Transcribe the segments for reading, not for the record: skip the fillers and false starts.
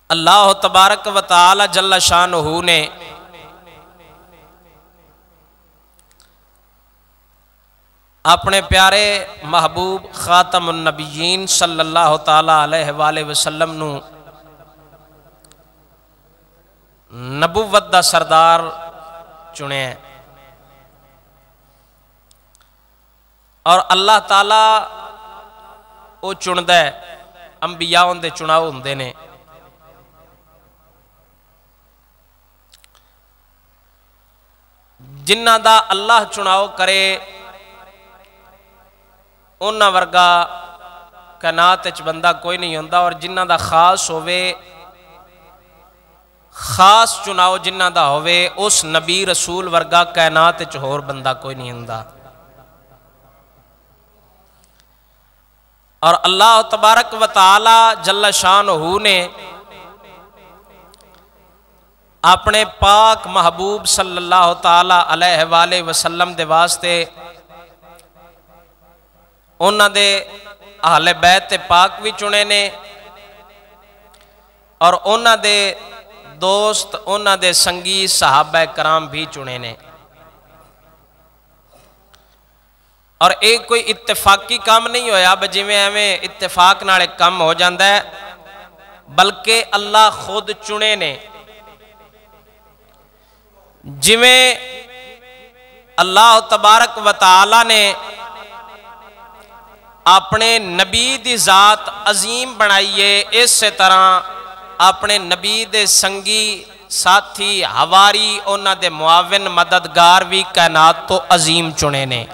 اللہ تبارک و تعالی جل شانہ نے اپنے پیارے محبوب خاتم النبیین صلی اللہ تعالی علیہ وآلہ وسلم نو نبوت دا سردار چنے ہیں، اور اللہ تعالی وہ چندہ ہے، انبیاء دے چناؤ ہوندے نے۔ جنہ دا اللہ چناؤ کرے انہاں ورگا کائنات وچ بندہ کوئی نہیں ہوندا، اور جنہ دا خاص ہوئے، خاص چناؤ جنہ دا ہوئے، اس نبی رسول ورگا کائنات وچ ہور بندہ کوئی نہیں ہوندا۔ اور اللہ تبارک و تعالی جل شانہ نے اپنے پاک محبوب صلی اللہ تعالی علیہ وآلہ وسلم دے واسطے انہاں دے اہل بیت پاک بھی چنے نے، اور انہاں دے دوست، انہاں دے سنگی صحابہ کرام بھی چنے نے۔ اور ایک کوئی اتفاقی کام نہیں ہویا بجی میں ہمیں اتفاق نالے کم ہو جاندہ ہے، بلکہ اللہ خود چنے نے۔ جویں اللہ تبارک و تعالی نے اپنے نبی دی ذات عظیم بنائیے، اس سے طرح اپنے نبی دے سنگی ساتھی ہواری انہاں دے معاون مددگار بھی کائنات تو عظیم چنے نے۔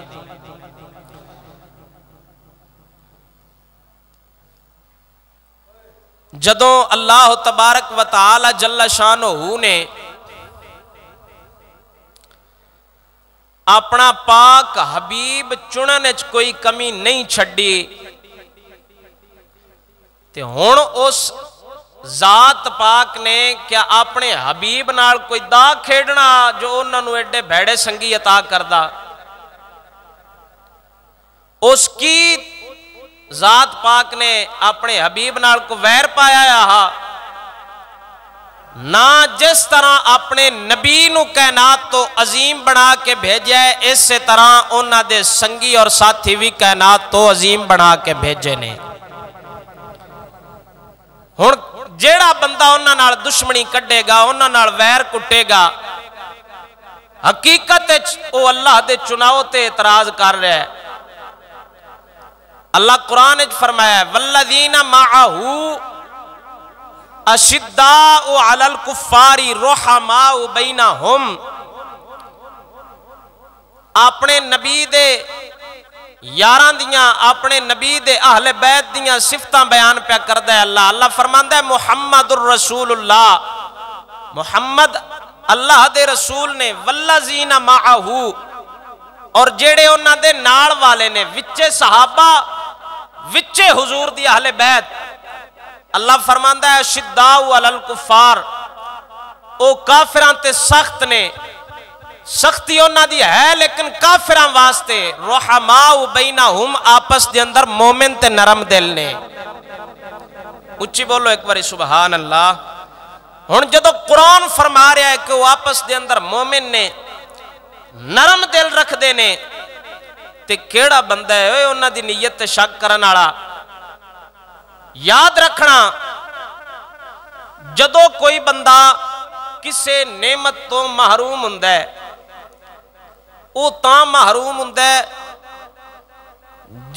جدوں اللہ تبارک و تعالی جل شانہ نے اپنا پاک حبیب چنن وچ کوئی کمی نہیں چھڈی، تے ہن اس ذات پاک نے کیا اپنے حبیب نال کوئی دا کھیڑنا جو انہاں نوں ایڈے بھیڑے سنگی عطا کردا؟ اس کی ذات پاک نے اپنے حبیب نال کو ویر پایا یا نہ، جس طرح اپنے نبی نو کائنات تو عظیم بنا کے بھیجے، اس سے طرح انہاں دے سنگی اور ساتھی بھی کائنات تو عظیم بنا کے بھیجے نے۔ ہن جیڑا بندہ انہاں نال دشمنی کڈے گا، انہاں نال ویر کٹے گا، حقیقت او اللہ دے چناؤ تے اعتراض کر رہا ہے۔ اللہ قرآن وچ فرمایا ہے والذین معہو اشداء علی الکفار رحماء بینہم، اپنے نبی دے یاراں دیاں، اپنے نبی دے اہل بیت دیاں صفتاں بیان پہ کردہ ہے اللہ فرماندہ ہے محمد الرسول اللہ، محمد اللہ دے رسول نے، والذین معہو، اور جیڑے انہاں دے نال والے نے، وچے صحابہ، وچے حضور دی اہل بیت۔ اللہ فرماندہ ہے شداء علی الکفار، او کافران تے سخت نے، سختی انہاں دی ہے لیکن کافران واسطے، رحماء بینہم، آپس دے اندر مومن تے نرم دل نے۔ اچھی بولو ایک باری سبحان اللہ۔ ہن جدو قرآن فرما رہا ہے کہ وہ آپس دے اندر مومن نے، نرم دل رکھ دے نے، تے کیڑا بندہ ہے انہاں دی نیت تے شک کرن والا؟ یاد رکھنا جدو کوئی بندہ کسے نعمت تو محروم ہوندا ہے، او تاں محروم ہوندا ہے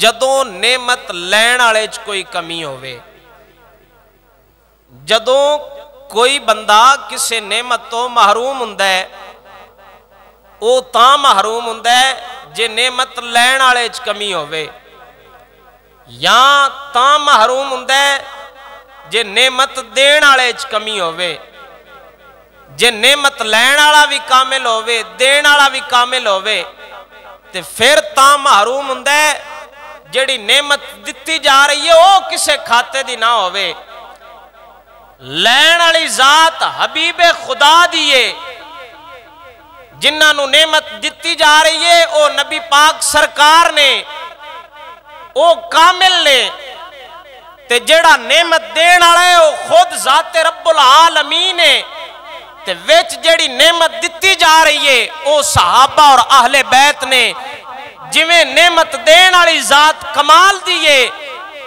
جدو نعمت لین والے چ کوئی کمی ہوئے۔ جدو کوئی بندہ کسے نعمت تو محروم ہوندا ہے، او تاں محروم ہوندا ہے جے نعمت لین والے چ کمی ہوئے، یا تاں محروم ہوندا ہے جے نعمت دین والے چ کمی ہوئے۔ جے نعمت لین والا بھی کامل ہوئے، دین والا بھی کامل ہوئے، تے پھر تاں محروم ہوندا ہے جیڑی نعمت دتی جا رہی ہے او کسے کھاتے دی نہ ہوئے۔ لین والی ذات حبیب خدا دیئے، جنہاں نو نعمت دتی جا رہی ہے او نبی پاک سرکار نے، او کامل نے، تے جیڑا نعمت دین والا ہے وہ خود ذات رب العالمین ہے تے وچ جیڑی نعمت دتی جا رہی ہے وہ صحابہ اور اہل بیت نے جویں نعمت دین والی ذات کمال دیے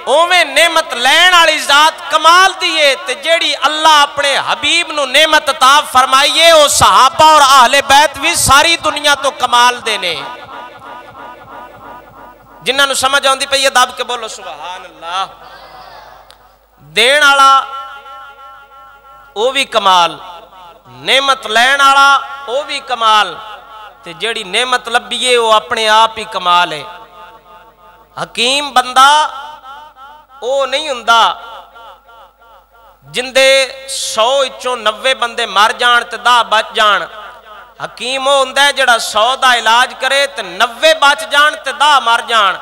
اوویں نعمت لین والی ذات کمال دیے تے جیڑی اللہ اپنے حبیب نو نعمت عطا فرمائیے وہ صحابہ اور اہل بیت بھی ساری دنیا تو کمال دینے جنہاں نو سمجھ آندی پئی ہے دب کے بولو سبحان اللہ دین والا وہ بھی کمال نعمت لین والا وہ بھی کمال تے جیڑی نعمت لبیے وہ اپنے آپ ہی کمال ہے حکیم بندہ وہ نہیں ہوندا جندے 100 وچوں 90 بندے مر جان تے 10 بچ جان حکیم وہ ہوندا ہے جڑا 100 دا علاج کرے تے 90 بچ جان تے 10 مر جان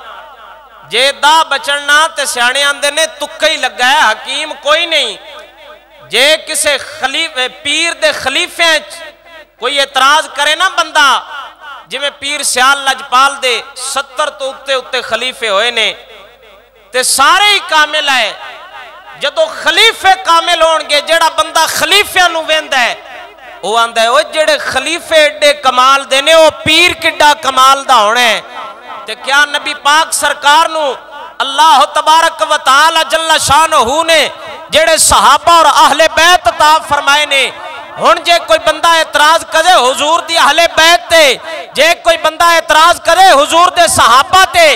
جے 10 بچنا تے سیانے آندے نے تکا ہی لگا ہے حکیم کوئی نہیں جے کسے پیر دے خلیفے کوئی اعتراض کرے نا بندہ جی میں پیر سیال لجپال دے 70 تو اتے خلیفے ہوئے نے تے سارے ہی کامل ہے جدو خلیفے کامل ہونگے جڑا بندہ خلیفے نو ویندا ہے وہ آندہ ہے وہ جڑے خلیفے ایڈے کمال دینے وہ پیر کڈا کمال دا ہونے تے کیا نبی پاک سرکار نو اللہ تبارک و تعالی جل شانہ نے جڑے صحابہ اور اہل بیت عطا فرمائے نے ہن جے کوئی بندہ اعتراض کرے حضور دی اہل بیت تے جے کوئی بندہ اعتراض کرے حضور دے صحابہ تے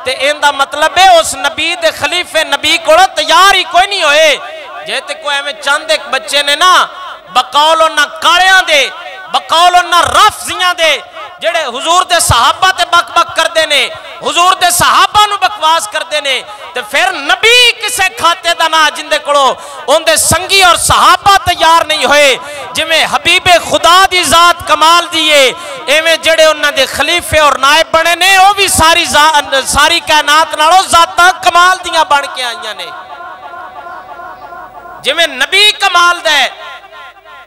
ان دا مطلب ہے اس نبی دے خلیفے نبی کو تیار ہی کوئی نہیں ہوئے جے تے کوئی ہمیں چند ایک بچے نے نا بقول انہاں کاریاں دے بقول انہاں رفضیاں دے جڑے حضور دے صحابہ تے بک بک کر دینے حضور دے صحابہ نو بکواس کر دینے تے پھر نبی کسے کھاتے دا نا جندے کڑو ان دے سنگی اور صحابہ تیار نہیں ہوئے جی میں حبیب خدا دی ذات کمال دیئے ایویں جڑے انہاں دے خلیفے اور نائب بنے نے وہ بھی ساری کائنات نالو ذاتاں کمال دیاں بن کے آئیاں نے جی میں نبی کمال دے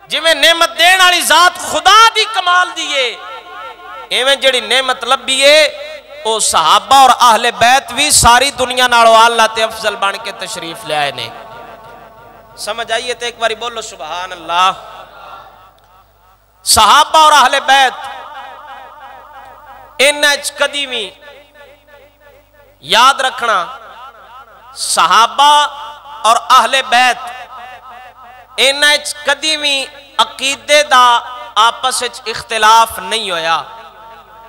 جی میں نعمت دین والی ذات خدا دی کمال دیئے ایویں جڑی نعمت لبیے او صحابہ اور اہل بیت بھی ساری دنیا نالو اللہ تے افضل بن کے تشریف لے آئے نے سمجھ آئیے تے ایک باری بولو سبحان اللہ صحابہ اور اہل بیت انج کدی بھی یاد رکھنا صحابہ اور اہل بیت انج کدی بھی عقیدے دا آپس اختلاف نہیں ہویا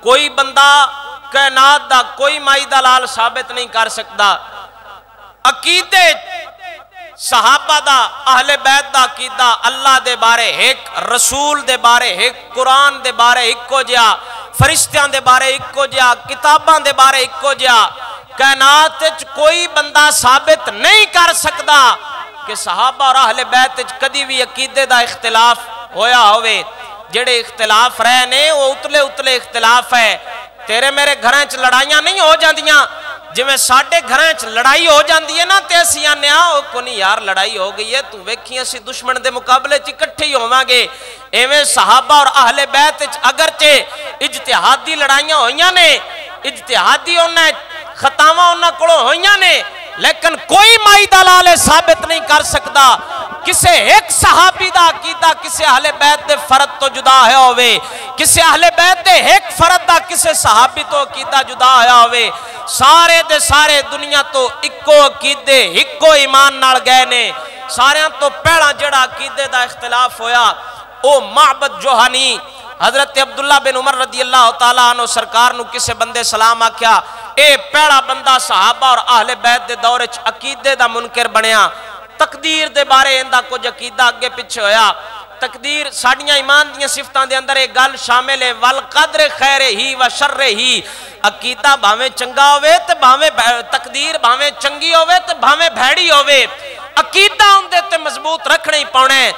کوئی بندہ کائنات دا کوئی مائی دلال ثابت نہیں کر سکتا عقیدے صحابہ دا اہل بیت دا عقیدہ اللہ دے بارے ایک رسول دے بارے ایک قرآن دے بارے ایک کو جیا فرشتیاں دے بارے ایک کو جیا کتاباں دے بارے ایک کو جیا کائنات کوئی بندہ ثابت نہیں کر سکتا کہ صحابہ اور اہل بیت کدی بھی عقیدے دا اختلاف ہویا ہوئے جڑے اختلاف رہے نے وہ اتلے اختلاف ہے تیرے میرے گھریں چ لڑائیاں نہیں ہو جاندیاں جی میں ساڑھے گھریں چ لڑائی ہو جاندی ہے نا تے اسی آنے آؤ کو نہیں یار لڑائی ہو گئی ہے تو ویکھی اسی دشمن دے مقابلے چ اکٹھے ہی ہوواں گے ایویں صحابہ اور اہل بیت اگرچہ اجتہادی لڑائیاں ہوئیاں نے اجتہادی انہیں خطاواں انہیں کڑو ہوئیاں نے لیکن کوئی مائی دلال ثابت نہیں کر سکتا کسے ایک صحابی دا عقیدہ کسے اہل بیت دے فرد تو جدا ہے ہوئے کسے اہل بیت دے ایک فرد دا کسے صحابی تو عقیدہ جدا ہے ہوئے سارے دے سارے دنیا تو اکو عقیدے اکو ایمان نال گئے نے سارے تو پہلا جڑا عقیدے دا اختلاف ہویا او معبد جوہانی حضرت عبداللہ بن عمر رضی اللہ تعالیٰ عنہ سرکار نو کسے بندے سلام آکھیا اے پہلا بندہ صحابہ اور اہل بیت دے دورے عقیدے دا منکر بنیا تقدیر دے بارے اندہ کچھ عقیدہ اگے پچھے ہویا تقدیر ساڑیاں ایمان دیاں صفتاں دے اندر ایک گل شامل ہے والقدر خیر ہی و شر ہی عقیدہ بھاویں چنگا ہوئے تے بھاویں تقدیر بھاویں چنگی ہوئے تے بھاویں بھیڑی ہوئے عقیدہ ان دے تے مضبوط رکھنے ہی پاؤنے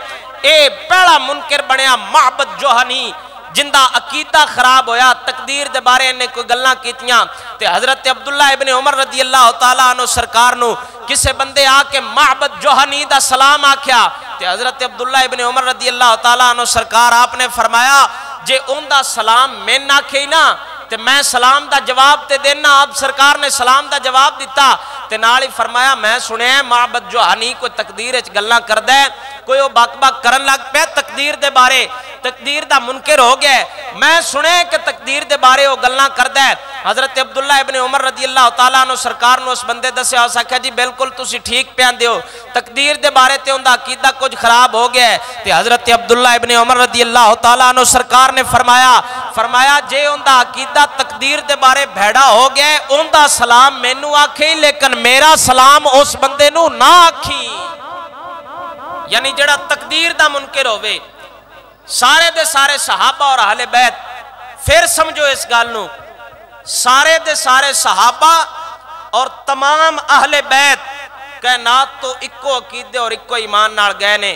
اے پہلا منکر بنیا معبد جوہانی جندہ عقیدہ خراب ہویا تقدیر دے بارے انہیں کوئی گلنا کیتیاں تے حضرت عبداللہ ابن عمر رضی اللہ تعالیٰ عنہ سرکار نو کسے بندے آکے معبد جوہانی دا سلام آکھیا تے حضرت عبداللہ ابن عمر رضی اللہ تعالیٰ عنہ سرکار آپ نے فرمایا جے ان دا سلام میں نہ کھئی نا تے میں سلام دا جواب تے دینا آپ سرکار نے سلام دا جواب دیتا تے نال ہی فرمایا میں سنیا معبد جوہانی کوئی تقدیر وچ گلاں کردا ہے کوئی وہ بک بک کرن لگ پیا تقدیر دے بارے تقدیر دا منکر ہو گیا ہے میں سنے کہ تقدیر دے بارے وہ گلاں کردا ہے حضرت عبداللہ ابن عمر رضی اللہ تعالیٰ عنہ سرکار نے اس بندے دسیا اس آکھیا جی بالکل تسی ٹھیک پیان دیو تقدیر دے بارے تے اوندا عقیدہ کچھ خراب ہو گیا ہے تے حضرت عبداللہ ابن عمر رضی اللہ تعالیٰ عنہ سرکار نے فرمایا جے اوندا عقیدہ تقدیر دے بارے بھیڑا ہو گیا ہے اوندا سلام مینوں آکھے لیکن میرا سلام اس بندے نو نہ آکھی یعنی جڑا تقدیر دا منکر ہوئے سارے دے سارے صحابہ اور اہل بیت پھر سمجھو اس گل نو سارے دے سارے صحابہ اور تمام اہل بیت کائنات تو اکو عقیدے اور اکو ایمان نال گئے نے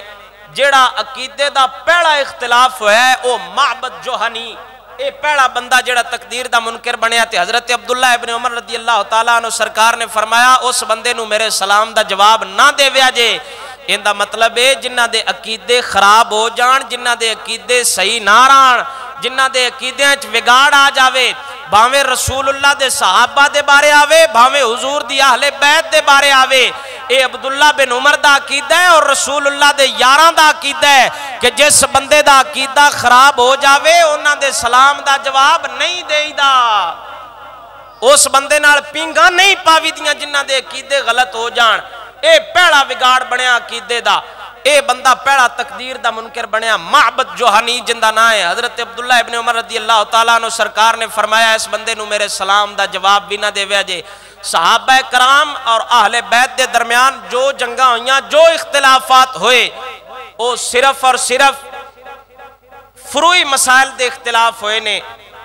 جڑا عقیدے دا پہلا اختلاف ہوا ہے وہ معبد جوہانی اے پہلا بندہ جڑا تقدیر دا منکر بنیا تے حضرت عبداللہ ابن عمر رضی اللہ تعالیٰ عنہ سرکار نے فرمایا اس بندے نو میرے سلام دا جواب نہ دے ویا جے ان دا مطلب ہے جنہ دے عقیدے خراب ہو جان جنہ دے عقیدے صحیح نہ رہن جنہ دے عقیدے وچ بگاڑ آ جاوے بھاویں رسول اللہ دے صحابہ دے بارے آوے بھاویں حضور دی اہل بیت دے بارے آوے اے عبداللہ بن عمر دا عقیدہ ہے اور رسول اللہ دے یاراں دا عقیدہ ہے کہ جس بندے دا عقیدہ خراب ہو جاوے انہاں دے سلام دا جواب نہیں دے دا اس بندے نال پینگاں نہیں پاوی دیاں جنہ دے عقیدے غلط ہو جان اے پہلا بگاڑ بنیا عقیدے دا اے بندہ پہلا تقدیر دا منکر بنیا معبد جوہانی جندہ نہ ہے حضرت عبداللہ ابن عمر رضی اللہ تعالیٰ عنہ سرکار نے فرمایا اس بندے نو میرے سلام دا جواب بھی نہ دے ویا جے صحابہ کرام اور اہل بیت دے درمیان جو جنگاں ہوئیاں جو اختلافات ہوئے وہ صرف اور صرف فروعی مسائل دے اختلاف ہوئے نے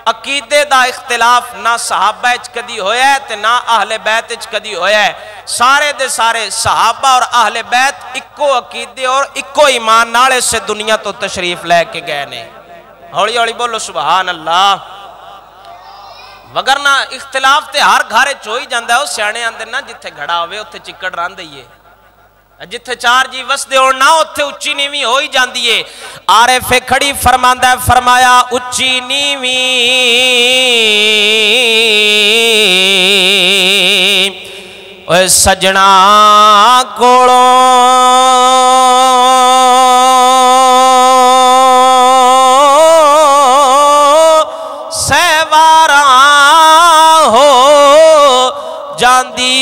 عقیدے دا اختلاف نہ صحابہ اچ کدی ہویا ہے تے نہ اہل بیت اچ کدی ہویا ہے سارے دے سارے صحابہ اور اہل بیت اکو عقیدے اور اکو ایمان نالے سے دنیا تو تشریف لے کے گئے نے ہولی ہولی بولو سبحان اللہ وگرنہ اختلاف تے ہر گھارے چوئی جاندہ ہے وہ سیانے آندے نا جتھے گھڑا ہوئے اتھے چکڑ ران دئیے جتھے چار جی وس دے اور نہ اتھے اچھی نیوی ہوئی جان دیئے عارف کھڑی فرماندہ ہے فرمایا اچھی نیوی اوہ سجنا کوڑوں سیواراں ہو جاندی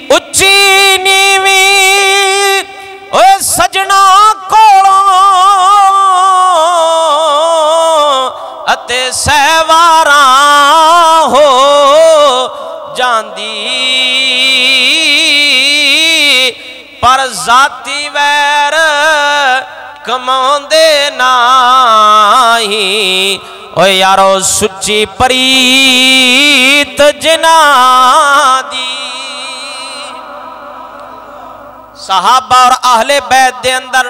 اچھی نیوی اوہ سجنا کوڑوں اتے سیواراں ہو جاندی پر ذاتی ویر کماندے ناہی اوہ یارو سچی پریت جنا دی صحابہ اور اہل بیت دے اندر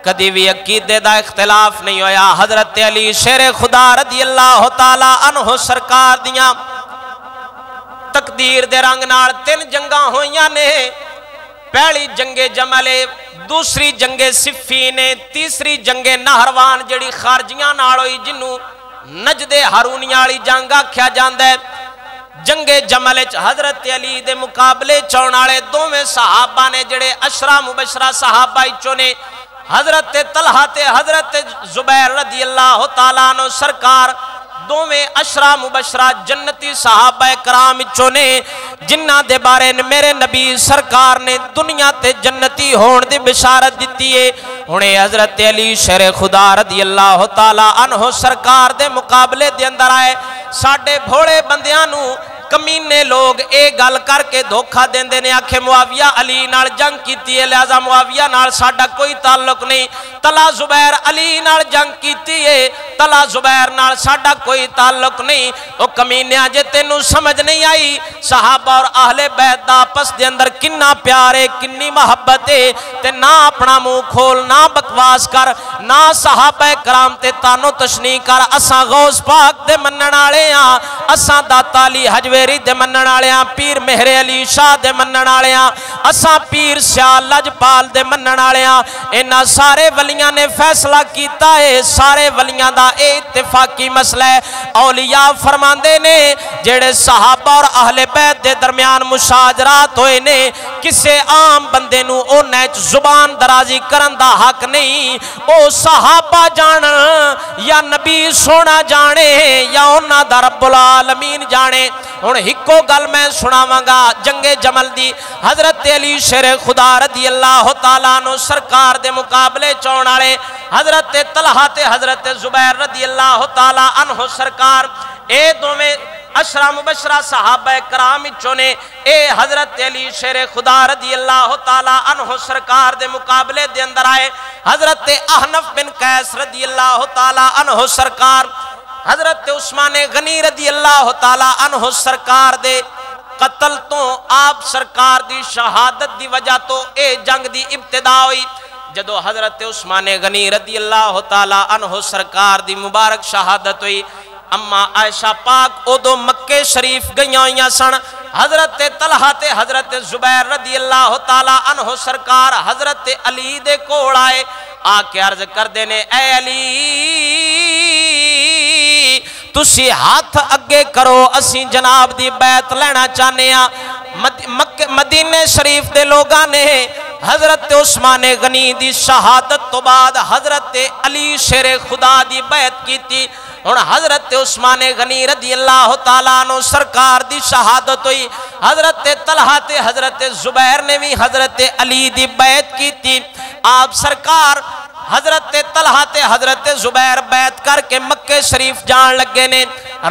کدی بھی عقیدے دا اختلاف نہیں ہویا حضرت علی شیر خدا رضی اللہ تعالی عنہ سرکار دیاں تقدیر دے رنگ نال 3 جنگاں ہوئیاں نے پہلی جنگ جمل دوسری جنگ صفین تیسری جنگ نہروان جڑی خارجیاں نال ہوئی جنوں نجد ہارونیاں والی جنگ آکھیا جاندا ہے جنگ جمل حضرت علی دے مقابلے چونالے دوویں صحابہ نے جڑے عشرہ مبشرہ صحابہ چوں نے حضرت طلحہ تے حضرت زبیر رضی اللہ تعالیٰ عنہ سرکار دوویں عشرہ مبشرہ جنتی صحابہ کرام چوں نے جنہ دے بارے میرے نبی سرکار نے دنیا تے جنتی ہون دی بشارت دیتی ہے انہیں حضرت علی شیر خدا رضی اللہ تعالیٰ عنہ سرکار دے مقابلے دے اندر آئے ساڑھے بھوڑے بندیانوں کمینے لوگ ایک گل کر کے دھوکھا دین دینے آکھے معاویہ علی نال جنگ کیتی ہے لہذا معاویہ نال ساڑھا کوئی تعلق نہیں طلحہ زبیر علی نال جنگ کیتی ہے طلحہ زبیر نال ساڑھا کوئی تعلق نہیں وہ کمینے آجے تینوں سمجھ نہیں آئی صحابہ اور اہل بیت دا آپس دے اندر کننا پیارے کنی محبت ہے تے نہ اپنا منہ کھول نہ بکواس کر نہ صحابہ کرام تے تانو تشنیح کر اساں غوث پاک دے منن والے ہاں اساں داتا علی حجوی ہرویری دے منن والےاں پیر مہر علی شاہ دے منن والےاں اساں پیر سیال لجپال دے منن والےاں انہاں سارے ولیاں نے فیصلہ کیتا ہے سارے ولیاں دا اے اتفاقی مسئلہ ہے اولیاء فرماندے نے جڑے صحابہ اور اہل بیت دے درمیان مشاجرات ہوئے نے کسے عام بندے نو انہاں وچ زبان درازی کرن دا حق نہیں او صحابہ جانن یا نبی سونا جانے یا انہاں دا رب العالمین جانے ہن ہکو گل میں سناواں گا جنگ جمل دی حضرت علی شیر خدا رضی اللہ تعالیٰ عنہ سرکار دے مقابلے چون والے حضرت طلحہ تے حضرت زبیر رضی اللہ تعالیٰ عنہ سرکار اے دوویں عشرہ مبشرہ صحابہ کرام وچوں نے اے حضرت علی شیر خدا رضی اللہ تعالیٰ عنہ سرکار دے مقابلے دے اندر آئے حضرت احنف بن قیس رضی اللہ تعالیٰ عنہ سرکار حضرت عثمان غنی رضی اللہ تعالیٰ عنہ سرکار دے قتل تو آپ سرکار دی شہادت دی وجہ تو اے جنگ دی ابتدا ہوئی جدو حضرت عثمان غنی رضی اللہ تعالیٰ عنہ سرکار دی مبارک شہادت ہوئی اما عائشہ پاک ادو مکے شریف گئیاں ہوئیاں سن حضرت طلحہ تے حضرت زبیر رضی اللہ تعالیٰ عنہ سرکار حضرت علی دے کول آئے آکے عرض کر دینے اے علی تسی ہاتھ اگے کرو اسی جناب دی بیعت لینا چاہنے ہیں مدینہ شریف دے لوگاں نے حضرت عثمان غنی دی شہادت تو بعد حضرت علی شیر خدا دی بیعت کی تھی اور حضرت عثمان غنی رضی اللہ تعالیٰ عنہ سرکار دی شہادت ہوئی حضرت طلحہ تے حضرت زبیر نے بھی حضرت علی دی بیعت کی تھی آپ سرکار حضرت طلحہ تے حضرت زبیر بیعت کر کے مکہ شریف جان لگے نے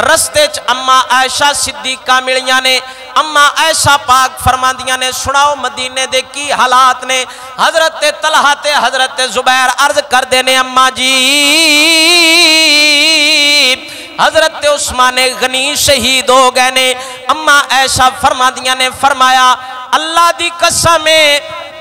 رستے چ اما عائشہ صدیقہ ملیاں نے اما عائشہ پاک فرماندیاں نے سناؤ مدینے دے کی حالات نے حضرت طلحہ تے حضرت زبیر عرض کر دینے اما جی حضرت عثمان غنی شہید ہو گئے نے اما عائشہ فرماندیاں نے فرمایا اللہ دی قسم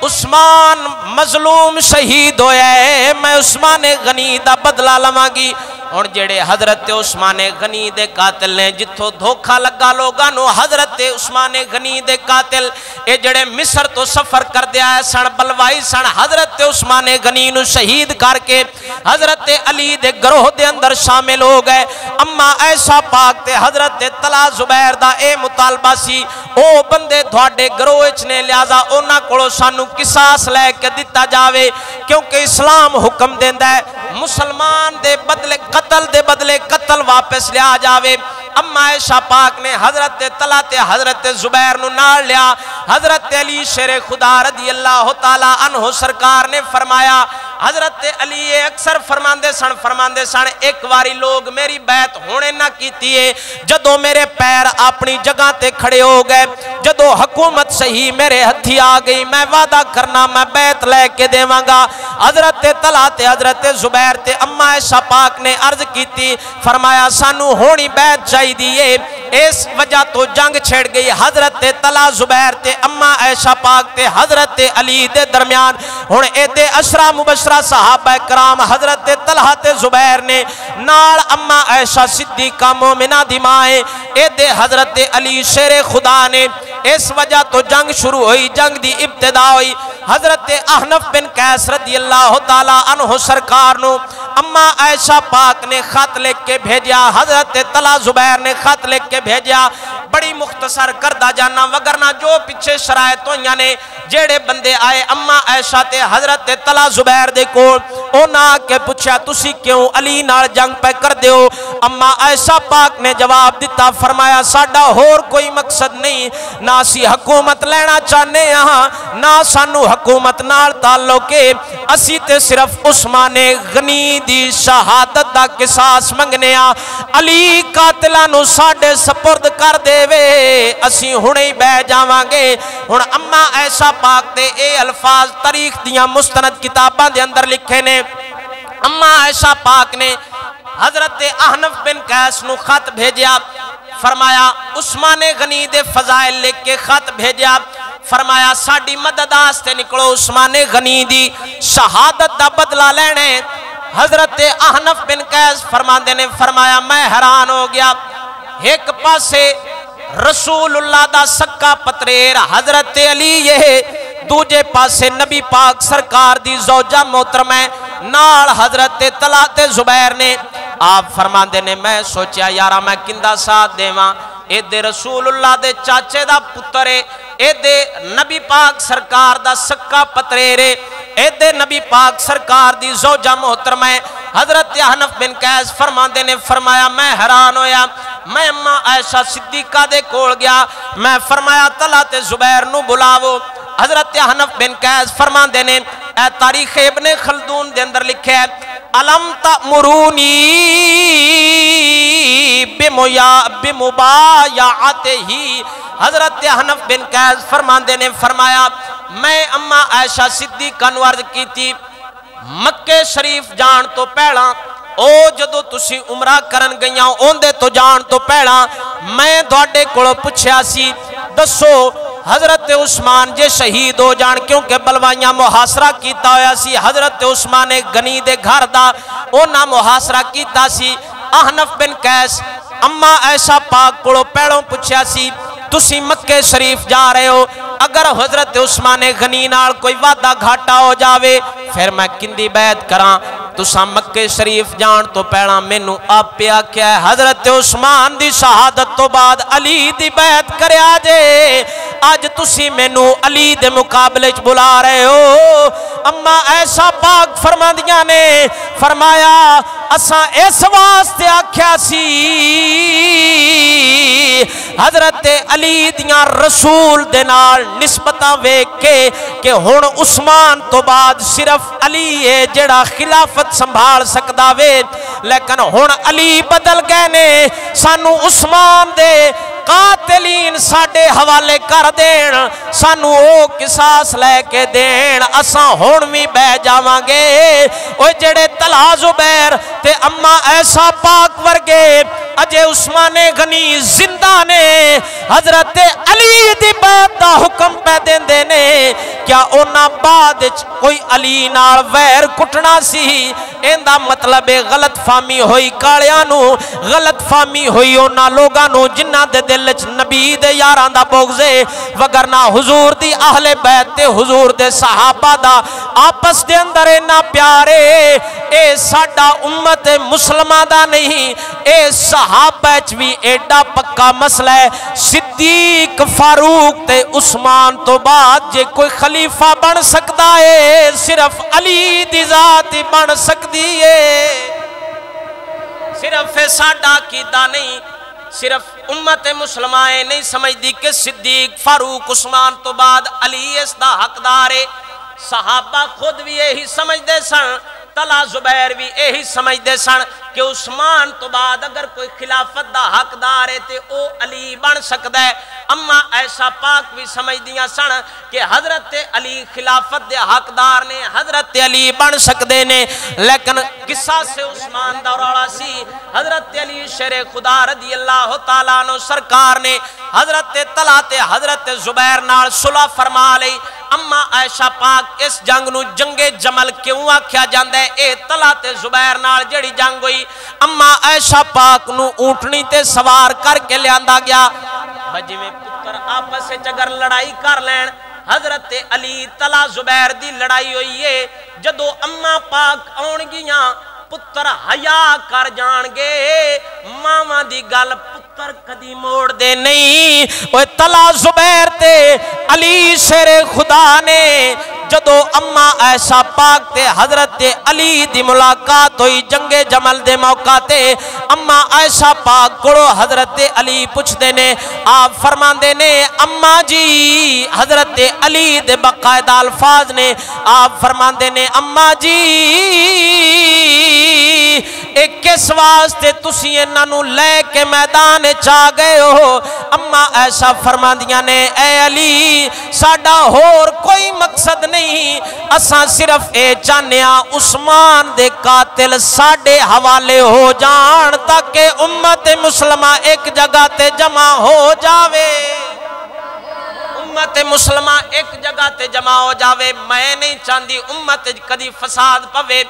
عثمان مظلوم شہید ہویا ہے میں عثمان غنی دا بدلہ لواں گی اور جڑے حضرت عثمان غنی دے قاتل نے جتھو دھوکھا لگا لوگاں نو حضرت عثمان غنی دے قاتل اے جڑے مصر تو سفر کر دیا ہے سن بلوائی سن حضرت عثمان غنی نو شہید کر کے حضرت علی دے گروہ دے اندر شامل ہو گئے اما عائشہ پاک تے حضرت طلحہ زبیر دا اے مطالبہ سی او بندے تھوڑے گروہ وچ نے لہذا انہاں کولوں سانو قصاص لے کے دتا جاوے کیونکہ اسلام حکم دیندا ہے مسلمان دے بدلے قتل دے بدلے قتل واپس لیا جاوے اما عائشہ پاک نے حضرت طلحہ تے حضرت زبیر نو نال لیا حضرت علی شیر خدا رضی اللہ تعالیٰ عنہ سرکار نے فرمایا حضرت علی اکثر فرماندے سن ایک واری لوگ میری بیعت ہونے نہ کیتی ہے جدو میرے پیر اپنی جگہ تے کھڑے ہو گئے جدو حکومت صحیح میرے ہتھی آ گئی میں وعدہ کرنا میں بیعت لے کے دیواں گا حضرت طلحہ تے حضرت زبیر تے اما عائشہ پاک نے عرض کیتی فرمایا سانو ہونی بیعت چاہی دیئے اس وجہ تو جنگ چھڑ گئی حضرت طلحہ زبیر تے اما عائشہ پاک تے حضرت علی دے درمیان ہن اے تے عشرہ مبشرہ صحابہ کرام حضرت طلحہ تے زبیر نے نال اما عائشہ صدیقہ مومنہ دی مائیں اے دے حضرت علی شیر خدا نے اس وجہ تو جنگ شروع ہوئی جنگ دی ابتدا ہوئی حضرت احنف بن قیس رضی اللہ تعالیٰ عنہ سرکار نو اما عائشہ پاک نے خط لکھ کے بھیجیا حضرت طلحہ زبیر نے خط لکھ کے بھیجیا بڑی مختصر کردہ جانا وگرنا جو پیچھے شرائط ہوئیاں نے جیڑے بندے آئے اما عائشہ تے حضرت طلحہ زبیر دے کول اونا کے پوچھا تسی کیوں علی نال جنگ پہ کر دیو اما عائشہ پاک نے جواب دیتا فرمایا ساڈا ہور کوئی مقصد نہیں نہ سی حکومت لینا چاہنے یہاں نہ سانو حکومت نال تعلق کے اسی تے صرف عثمان غنی دی شہادت دا قصاص منگنے علی قاتلہ نو ساڑے سپرد کر دے وے اسی ہنے ہی بہ جاواں گے ہن اما عائشہ پاک دے اے الفاظ تاریخ دیاں مستند کتاباں دے اندر لکھے نے اما عائشہ پاک نے حضرت احنف بن قیس نو خط بھیجیا فرمایا عثمان غنی دے فضائل لکھ کے خط بھیجیا فرمایا ساڑی مدد آستے نکلو عثمان غنی دی شہادت دا بدلہ لینے حضرت احنف بن قیس فرماندے نے فرمایا میں حیران ہو گیا ایک پاسے رسول اللہ دا سکا پتریر حضرت علی یہ دوجے پاسے نبی پاک سرکار دی زوجہ محترمہ نال حضرت طلحہ زبیر نے آپ فرماندے نے میں سوچیا یارا میں کندہ ساتھ دیواں اے دے رسول اللہ دے چاچے دا پترے اے دے نبی پاک سرکار دا سکا پترے اے دے نبی پاک سرکار دی زوجہ محترمہ حضرت حنف بن قیس فرماندے نے فرمایا میں حیران ہویا میں اماں عائشہ صدیقہ دے کول گیا میں فرمایا طلحہ زبیر نو بلاو حضرت حنف بن قیس فرماندے نے اے تاریخ ابن خلدون دے اندر لکھے ہے علم تأمرونی بمبایعتہ حضرت حنف بن قیس فرماندے نے فرمایا میں اماں عائشہ صدیقہ نو عرض کی تھی مکہ شریف جان تو پہلا او جدو تسی عمرہ کرن گئیاں اوندے تو جان تو پہلا میں دوڑے کڑو پچھیا سی دسو حضرت عثمان جے شہید ہو جان کیونکہ بلوائیاں محاصرہ کیتا ہویا سی حضرت عثمان غنی دے گھر دا اونا محاصرہ کیتا سی حنف بن قیس اماں عائشہ پاک کڑو پہلوں پچھیا سی تسی مکہ شریف جا رہے ہو اگر حضرت عثمان غنی نال کوئی وعدہ گھاٹا ہو جاوے پھر میں کندی بیعت کراں تساں مکہ شریف جان تو پہلا مینوں آپ پیا کیا ہے حضرت عثمان دی شہادت تو بعد علی دی بیعت کرے آجے آج تسی مینوں علی دے مقابلے چ بلا رہے ہو اما ایسا پاک فرماندیاں نے فرمایا اساں اس واسطے آکھیا سی حضرت علی دیاں رسول دے نال نسبتاں ویکھ کے کہ ہن عثمان تو بعد صرف علی ہے جڑا خلافت سنبھال سکدا وے لیکن ہن علی بدل گئے نے سانو عثمان دے قاتلین ساڑے حوالے کر دین سانو او قصاص لے کے دین اساں ہون بھی بہ جاواں گے او جڑے طلحہ زبیر تے اما ایسا پاک ورگے اجے عثمان غنی زندہ نے حضرت علی دی بیعت دا حکم پہ دین دینے کیا اونا بعد کوئی علی نال ویر کٹنا سی ایندہ مطلب غلط فامی ہوئی کالیانو غلط فامی ہوئی اونا لوگانو جنہ دے دلچ نبی دے یاران دا بغزے وگرنہ حضور دی اہل بیت تے حضور دے صحابہ دا آپس دے اندر اینا پیارے اے ساڑا امت مسلمہ دا نہیں اے صحابہ چوی ایڈا پکا مسئلہ ہے صدیق فاروق تے عثمان تو بعد جے کوئی خلیفہ بن سکتا ہے صرف علی دی ذات بن سکتی ہے صرف ساڑا کیتا نہیں صرف امت مسلمائے نہیں سمجھ دی کہ صدیق فاروق عثمان تو بعد علی اس دا حقدار ہے صحابہ خود بھی یہی سمجھ دے سن طلحہ زبیر بھی یہی سمجھ دے سن کہ عثمان تو بعد اگر کوئی خلافت دا حقدار ہے تے او علی بن سکتا ہے اما ایسا پاک بھی سمجھ دیا سن کہ حضرت علی خلافت دے حقدار نے حضرت علی بن سکتے نے لیکن قصہ سے عثمان دا روڑا سی حضرت علی شیر خدا رضی اللہ تعالیٰ عنہ سرکار نے حضرت طلحہ تے حضرت زبیر نال صلح فرما لئی اما عائشہ پاک اس جنگ نو جنگ جمل کیوں آکھیا جاندہ ہے اے طلحہ تے زبیر نال جڑی جنگ ہوئی اما عائشہ پاک نو اونٹنی تے سوار کر کے لے آندہ گیا بجی میں پتر آپس سے اگر لڑائی کر لین حضرت علی طلحہ زبیر دی لڑائی ہوئی ہے جدو اما پاک آنگیاں پتر حیا کر جان گے ماما دی گل پتر کدی موڑ دے نہیں اوہ طلحہ زبیر تے علی شیر خدا نے جدو اما عائشہ پاک تے حضرت علی دی ملاقات ہوئی جنگ جمل دے موقع تے اما عائشہ پاک کڑو حضرت علی پوچھ دینے آپ فرمان دینے اما جی حضرت علی دے باقاعدہ الفاظ نے آپ فرمان دینے اما جی ایک کس واسطے تسی انہوں لے کے میدان چاہ گئے ہو اما ایسا فرما دیا نے اے علی ساڑا ہور کوئی مقصد نہیں اساں صرف اے چانیا عثمان دے قاتل ساڑے حوالے ہو جان تاکہ امت مسلمہ ایک جگہ تے جمع ہو جاوے امت مسلمہ ایک جگہ تے جمع ہو جاوے میں نہیں چاندی امت کدی فساد پوے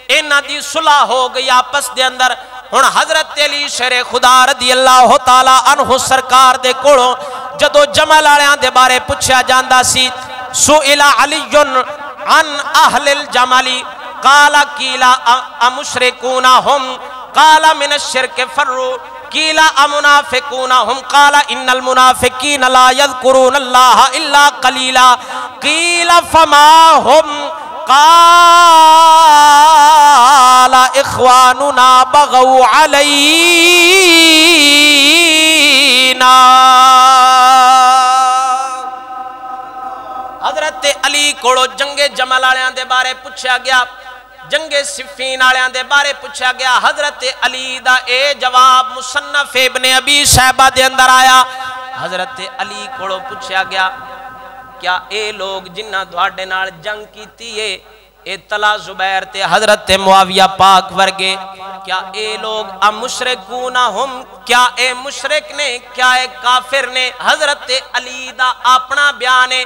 اینا دی صلح ہو گئی آپس دے اندر ہن حضرت علی شیر خدا رضی اللہ تعالی عنہ سرکار دے کولوں جدو جمل والیاں دے بارے پوچھا جاندا سی سئل علی عن اہل الجمل قال قیلا امشرکون ہم قال من الشرک فروا قیل امنافقون ہم قال ان المنافقین لا یذکرون اللہ الا قلیلا قیل فما ہم قال اخواننا بغوا علینا حضرت علی کوڑو جنگ جمل والیاں دے بارے پوچھا گیا جنگ صفین والیاں دے بارے پوچھا گیا حضرت علی دا اے جواب مصنف ابن ابی شیبہ دے اندر آیا حضرت علی کوڑو پوچھا گیا کیا اے لوگ جنہ تواڈے نال جنگ کیتی ہے اے طلحہ زبیر تے حضرت معاویہ پاک ورگے کیا اے لوگ مشرکون ہم کیا اے مشرک نے کیا اے کافر نے حضرت علی دا اپنا بیان ہے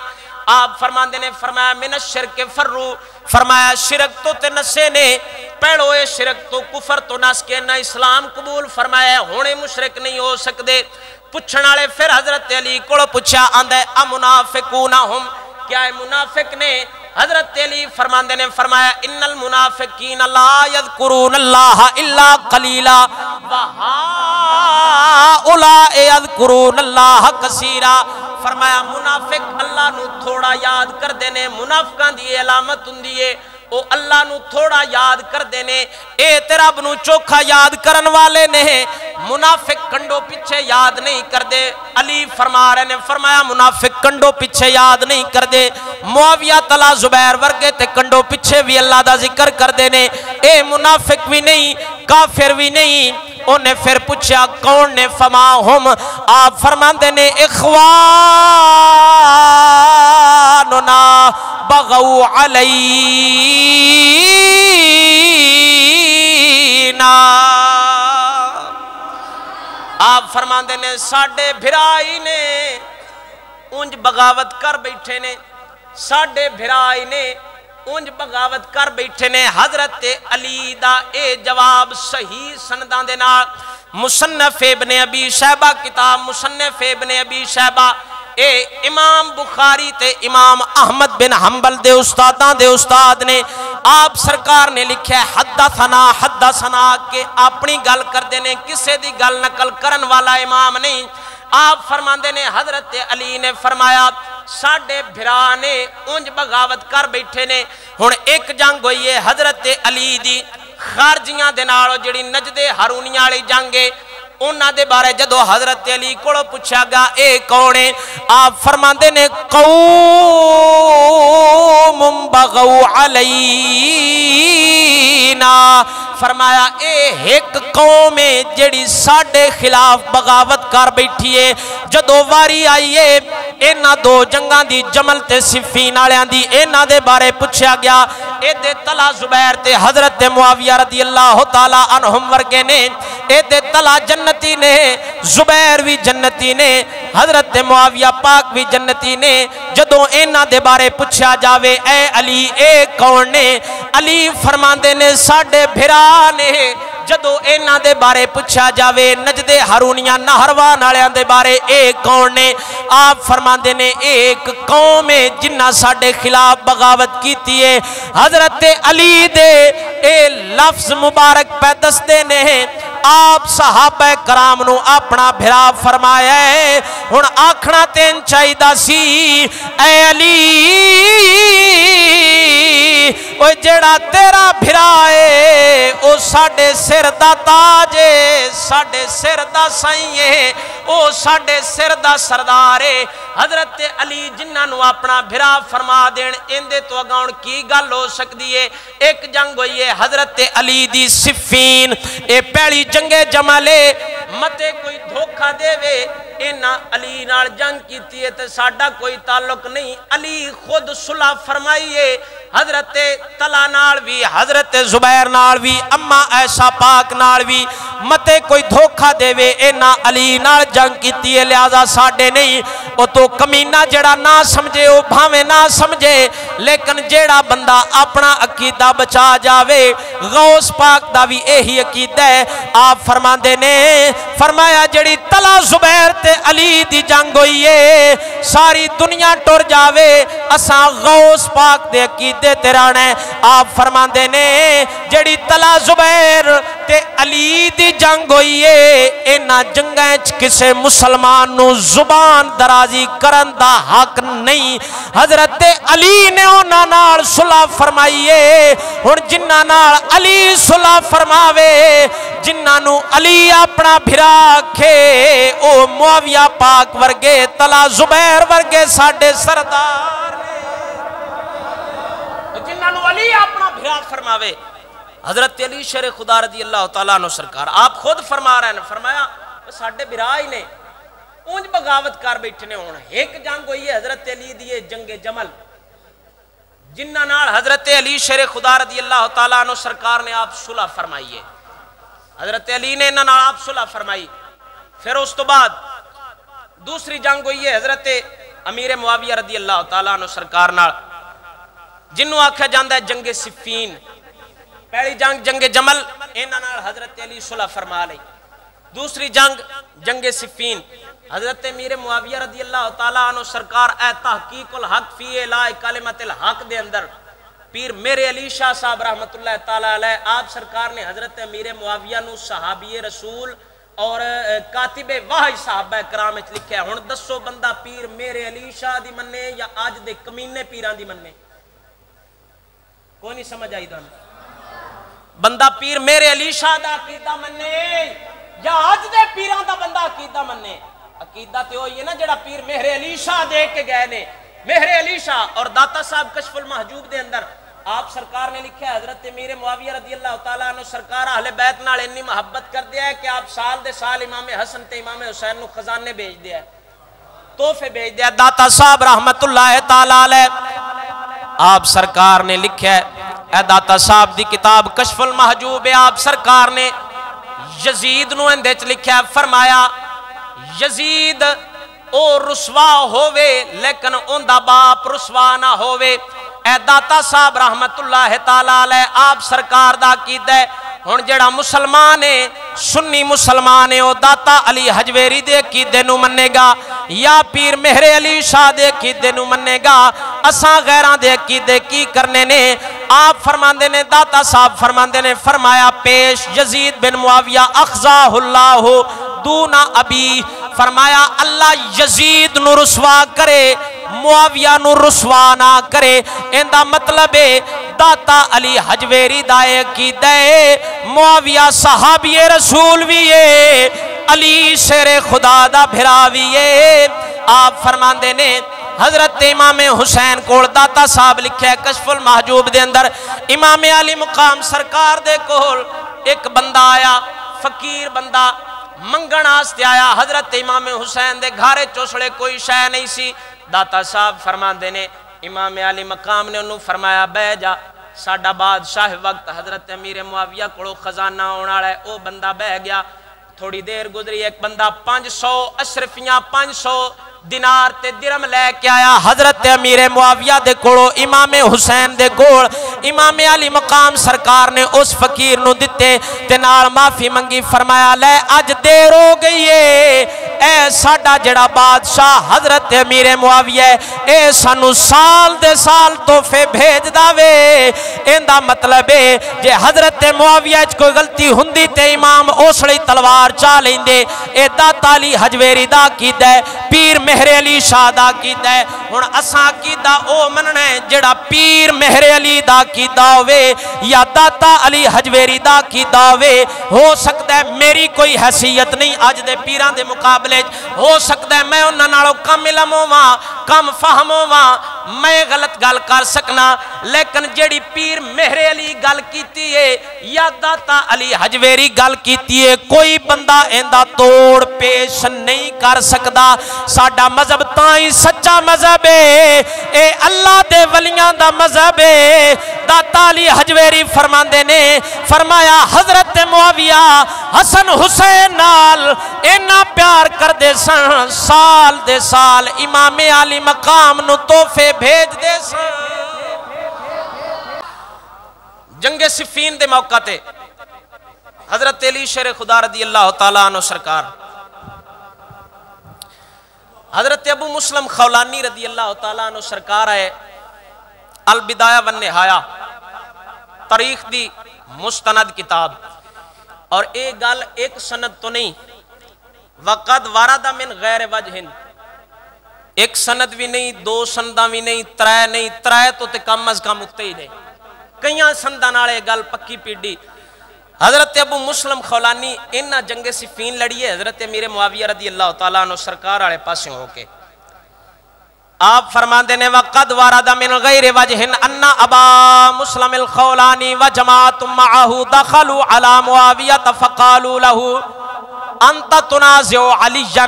آپ فرماندے نے فرمایا من الشرک فرو فرمایا شرک تو تے نسے نے پہلو اے شرک تو کفر تو نس کے نہ اسلام قبول فرمایا ہونے مشرک نہیں ہو سکدے پوچھن والے پھر حضرت علی کو پوچھا آندا امنافقون ہم کیا اے منافق نے حضرت علی فرماندے نے فرمایا ان المنافقین لا یذکرون اللہ الا قلیلا وہؤلاء یذکرون اللہ کثیرا فرمایا منافق اللہ نو تھوڑا یاد کر دینے منافقاں دی علامت ہوندی ہے او اللہ نو تھوڑا یاد کر دینے اے تے رب نو چوکھا یاد کرن والے نے منافق کنڈو پیچھے یاد نہیں کر دے علی فرما رہے نے فرمایا منافق کنڈو پیچھے یاد نہیں کر دے معاویہ طلحہ زبیر ورگے تے کنڈو پیچھے بھی اللہ دا ذکر کر دینے اے منافق بھی نہیں کافر بھی نہیں انہیں پھر پوچھا کون نے فما ہم آپ فرماندے نے اخواننا بغوا علینا آپ فرماندے نے ساڑھے بھرائی نے انج بغاوت کر بیٹھے نے ساڑھے بھرائی نے انج بغاوت کر بیٹھے نے حضرت علی دا اے جواب صحیح سنداں دے نال مصنف ابن ابی شیبہ کتاب مصنف ابن ابی شیبہ اے امام بخاری تے امام احمد بن حنبل دے استاداں دے استاد نے آپ سرکار نے لکھا ہے حدثنا کہ اپنی گل کر دینے کسے دی گل نقل کرن والا امام نہیں آپ فرماندے نے حضرت علی نے فرمایا ساڑھے بھرا نے انج بغاوت کر بیٹھے نے ہن ایک جنگ ہوئی ہے حضرت علی دی خارجیاں دے نال جڑی نجد ہارونیاں والی جنگ ہے انہاں دے بارے جدو حضرت علی کو پوچھا گا اے کونے آپ فرماندے نے قوم بغوا علینا فرمایا اے ایک قوم ہے جڑی ساڑھے خلاف بغاوت کر بیٹھی ہے جدو واری آئی ہے اینا دو جنگاں دی جمل تے صفین آلیاں دی اینا دے بارے پوچھا گیا اے دے طلحہ زبیر تے حضرت معاویہ رضی اللہ تعالی عنہم ورگے نے اے دے طلحہ جنتی نے زبیر بھی جنتی نے حضرت معاویہ پاک بھی جنتی نے جدو اینا دے بارے پوچھا جاوے اے علی اے کون نے علی فرماندے نے ساڑھے بھرا نے جدو اینا دے بارے پوچھا جاوے نجد ہارونیاں نہروان آلیاں دے بارے اے کون نے آپ فرماندے نے ایک قوم ہے جنہ ساڑھے خلاف بغاوت کیتی ہے حضرت علی دے اے لفظ مبارک پہ دستے نے آپ صحابہ کرام نو اپنا بھرا فرمایا ہے ہن آکھنا تین چاہیدہ سی اے علی او جڑا تیرا بھرا ہے او ساڑھے سر دا تاج ہے ساڑھے سر دا سائیں ہے او ساڑھے سر دا سردار ہے حضرت علی جنہ نو اپنا بھرا فرما دین اندے تو اگاؤن کی گل ہو سکتی ہے ایک جنگ ہوئی ہے حضرت علی دی صفین اے پہلی جنگ جمالے متے کوئی دھوکہ دے وے اینا علی نال جنگ کیتی ہے تے ساڈا کوئی تعلق نہیں. علی خود صلح فرمائیے حضرت طلحہ نال بھی حضرت زبیر نال بھی اما عائشہ پاک نال بھی متے کوئی دھوکھا دے وے اینا علی نال جنگ کیتی ہے لہذا ساڈے نہیں. او تو کمینہ جڑا نہ سمجھے او بھاویں نہ سمجھے لیکن جڑا بندہ اپنا عقیدہ بچا جاوے غوث پاک دا بھی یہی عقیدہ ہے. آپ فرماندے نے فرمایا جڑی طلحہ زبیر تے علی دی جنگ ہوئی ہے ساری دنیا ٹر جاوے اساں غوث پاک دے عقیدے تے رہنا ہے. آپ فرماندے نے جڑی طلحہ زبیر تے علی دی جنگ ہوئی ہے انہاں جنگاں وچ کسے مسلمان نو زبان درازی کرن دا حق نہیں. حضرت علی نے انہاں نال صلح فرمائی ہے. ہن جنہاں نال علی صلح فرماوے جنہاں نو علی اپنا بھرا کھے او معاویہ پاک ورگے طلحہ زبیر ورگے ساڈے سردار جنہاں نو علی اپنا بھرا فرماوے. حضرت علی شیر خدا رضی اللہ تعالیٰ عنہ سرکار آپ خود فرما رہے ہیں فرمایا ساڈے بھرا ہی نے اونج بغاوت کر بیٹھنے ہونا. ایک جنگ ہوئی ہے حضرت علی دی جنگ جمل جنہ نال حضرت علی شیر خدا رضی اللہ تعالیٰ عنہ سرکار نے آپ صلح فرمائی ہے. حضرت علی نے انہاں نال آپ صلح فرمائی. پھر اس تو بعد دوسری جنگ ہوئی ہے حضرت امیر معاویہ رضی اللہ تعالیٰ عنہ سرکار نال جنوں آکھا جاندا ہے جنگ صفین. پہلی جنگ جنگ جمل انہاں نال حضرت علی صلح فرما لئی. دوسری جنگ جنگ صفین حضرت امیر معاویہ رضی اللہ تعالیٰ عنہ سرکار اے تحقیق الحق فی اعلاء کلمۃ الحق دے اندر پیر میرے علی شاہ صاحب رحمت اللہ تعالیٰ علیہ آپ سرکار نے حضرت امیر معاویہ نو صحابی رسول اور کاتب وحی صحابہ کرام وچ لکھیا. ہن دسو بندہ پیر میرے علی شاہ دی مننے یا اج دے کمینے پیران دی مننے؟ کوئی نہیں سمجھ آئی تانوں؟ بندہ پیر میرے علی شاہ دا عقیدہ مننے یا اج دے پیران دا بندہ عقیدہ مننے؟ عقیدہ تے ہوئی ہے نا جڑا پیر مہر علی شاہ دے کے گئے نے. مہر علی شاہ اور داتا صاحب کشف المحجوب دے اندر آپ سرکار نے لکھا ہے حضرت امیر معاویہ رضی اللہ تعالیٰ عنہ سرکار اہل بیت نال اتنی محبت کر دیا ہے کہ آپ سال دے سال امام حسن تے امام حسین نو خزانے بھیج دیا ہے تحفے بھیج دیا. داتا صاحب رحمت اللہ تعالیٰ علیہ آپ سرکار نے لکھا ہے اے داتا صاحب دی کتاب کشف المحجوب آپ سرکار نے یزید نو اندے چ لکھا ہے فرمایا یزید او رسوا ہووے لیکن ان دا باپ رسوا نہ ہووے. اے داتا صاحب رحمت اللہ تعالیٰ علیہ آپ سرکار دا عقیدہ ہے. ہن جڑا مسلمان ہے سنی مسلمان ہے او داتا علی حجویری دے عقیدے نو مننے گا یا پیر مہر علی شاہ دے عقیدے نو مننے گا. اساں غیراں دے عقیدے کی کرنے نے؟ آپ فرماندے نے داتا صاحب فرماندے نے فرمایا پیش یزید بن معاویہ اخزاہ اللہ دون ابی فرمایا اللہ یزید نو رسوا کرے معاویہ نو رسوا نہ کرے. ان دا مطلب ہے داتا علی حجویری دا عقیدہ ہے معاویہ صحابی رسول بھی ہے علی شیر خدا دا بھرا بھی ہے. آپ فرماندے نے حضرت امام حسین کول داتا صاحب لکھے کشف المحجوب دے اندر امام علی مقام سرکار دے کول ایک بندہ آیا فقیر بندہ منگن آستے آیا. حضرت امام حسین دے گھارے چوسڑے کوئی شے نہیں سی. داتا صاحب فرماندے نے امام علی مقام نے انہوں فرمایا بے جا ساڈا بادشاہ وقت حضرت امیر معاویہ کو خزانہ ہونا ہے. او بندہ بہ گیا. تھوڑی دیر گزری ایک بندہ 500 اشرفیاں 500 دینار تے درم لے کے آیا حضرت امیر معاویہ دے کولو امام حسین دے کول. امام علی مقام سرکار نے اس فقیر نو دتے تے نال معافی منگی فرمایا لے اج دیر ہو گئی ہے اے ساڈا جڑا بادشاہ حضرت امیر معاویہ اے سانو سال دے سال تحفے بھیج داوے. ان دا مطلب ہے جے حضرت معاویہ وچ کوئی غلطی ہوندی تے امام اوسڑی تلوار چا لیندے. اے داتا علی حجویری دا عقیدہ ہے پیر مہر علی شاہ دا عقیدہ ہے. ہن اساں عقیدہ او مننا ہے جڑا پیر مہر علی دا عقیدہ ہوے یا داتا علی حجویری دا عقیدہ ہوے. ہو سکتا ہے میری کوئی حیثیت نہیں اج دے پیراں دے مقابلے ہو سکتا ہے میں انہاں نالوں کم علم ہوواں کم فہم ہوواں میں غلط گل کر سکنا لیکن جیڑی پیر مہر علی گل کیتی ہے یا داتا علی حجویری گل کیتی ہے کوئی بندہ ایندہ توڑ پیش نہیں کر سکدا ساڈا مذہب تائیں سچا مذہب ہے اے اللہ دے ولیاں دا مذہب ہے داتا علی حجویری فرماندے نے فرمایا حضرت معاویہ حسن حسین نال اینا پیار کر دے سن سال دے سال امام علی مقام نو تحفے بھیج دے سن جنگ صفین دے موقع تے حضرت علی شیر خدا رضی اللہ تعالیٰ عنہ سرکار حضرت ابو مسلم خولانی رضی اللہ تعالیٰ عنہ سرکار ہے البدایہ والنہایہ تاریخ دی مستند کتاب اور ایک گل ایک سند تو نہیں وقد وارد من غیر وجہ ایک سند بھی نہیں دو سندہ بھی نہیں ترائے تو تے کم از کم اکتے ہی نہیں کئیاں سندہ نالے گل پکی پیڈی حضرت ابو مسلم خولانی انہا جنگ صفین لڑیے حضرت امیر معاویہ رضی اللہ تعالیٰ عنہ سرکار آلے پاسیں ہو کے آپ فرمان دینے وقد وارد من غیر وجہ انہا ابا مسلم الخولانی و جماعت معاہو دخلوا علی معاویہ فقالوا لہو انت تنازع علیجا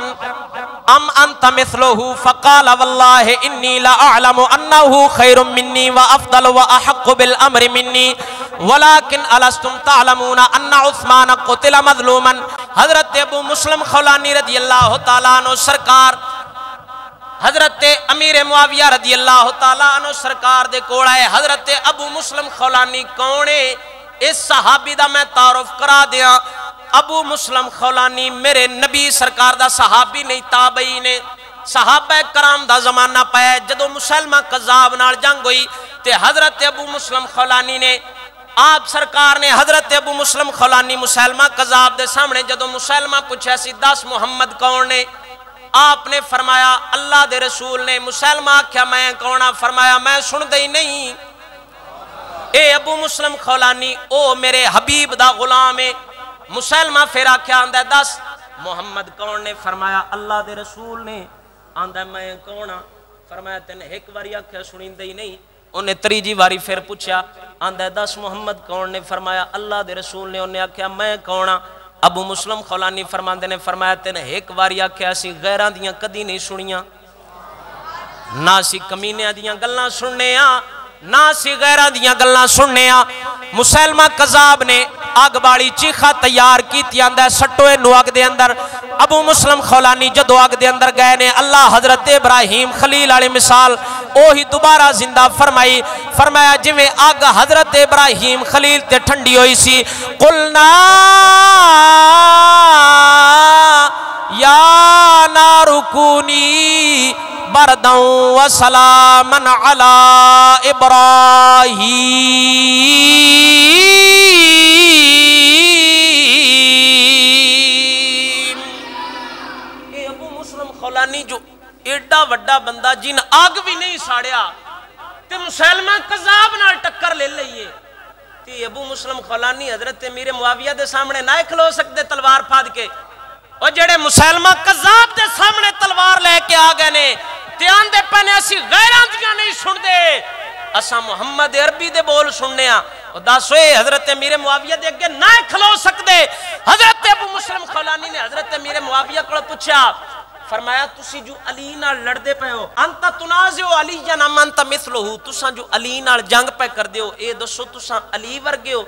ام انت مثلہ فقال واللہ انی لا اعلم انہو خیر منی و افضل و احق بالامر منی ولیکن الستم تعلمون ان عثمان قتل مظلوما حضرت ابو مسلم خولانی رضی اللہ تعالیٰ عنہ سرکار حضرت امیر معاویہ رضی اللہ تعالیٰ عنہ سرکار دے کوڑا ہے حضرت ابو مسلم خولانی کونے اس صحابی دا میں تعارف کرا دیا ابو مسلم خولانی میرے نبی سرکار دا صحابی نہیں تابعی نے صحابہ کرام دا زمانہ پایا جدو مسلمہ قذاب نال جنگ ہوئی تے حضرت ابو مسلم خولانی نے آپ سرکار نے حضرت ابو مسلم خولانی مسلمہ قذاب دے سامنے جدو مسلمہ پوچھا سی 10 محمد کون نے آپ نے فرمایا اللہ دے رسول نے مسلمہ کیا میں کونا فرمایا میں سن دے نہیں اے ابو مسلم خولانی او میرے حبیب دا غلام ہے مسلمہ پھر آکھیا آندہ 10 محمد کون نے فرمایا اللہ دے رسول نے آندہ میں کونا فرمایا تین ایک واری آکھیا سنین دے نہیں انہیں تریجی واری پھر پوچھا آندہ 10 محمد کون نے فرمایا اللہ دے رسول نے انہیں آکھیا میں کونا ابو مسلم خولانی فرماندے نے فرمایا تین ایک واری آکھیا سی غیران دیاں کدی نہیں سنیاں نہ سی کمینیاں دیاں گلنا سننے نہ سی غیران دیاں گلنا سننے مسلمہ قذاب نے آگ باڑی چیخا تیار کی تیاندہ سٹوے نو آگ دے اندر ابو مسلم خولانی جدو آگ دے اندر گئے نے اللہ حضرت ابراہیم خلیل علیہ مثال اوہی دوبارہ زندہ فرمایا جویں آگ حضرت ابراہیم خلیل تے ٹھنڈی ہوئی سی قلنا یا نار کونی برداً و سلاماً علی ابراہیم اے ابو مسلم خولانی جو ایڈا وڈا بندہ جن آگ بھی نہیں ساڑیا تے مسلمہ قذاب نال ٹکر لے لئیے تے ابو مسلم خولانی حضرت امیر معاویہ دے سامنے نہ کھلو سکتے تلوار پھاد کے اور جڑے مسلمہ قذاب دے سامنے تلوار لے کے آگئے نے تیان دے پہنے ایسی غیران دیاں نہیں سن دے اسا محمد عربی دے بول سننے اور داسوے حضرت امیر معاویہ دے اگے نہ کھلو سکتے حضرت ابو مسلم خولانی نے حضرت امیر معاویہ کو پوچھا فرمایا تسی جو علی نال لڑ دے پہ ہو انتا تنازع علی یا نام انتا مثلہو تسا جو علی نال جنگ پہ کر دے ہو اے دسو تسا علی ورگے ہو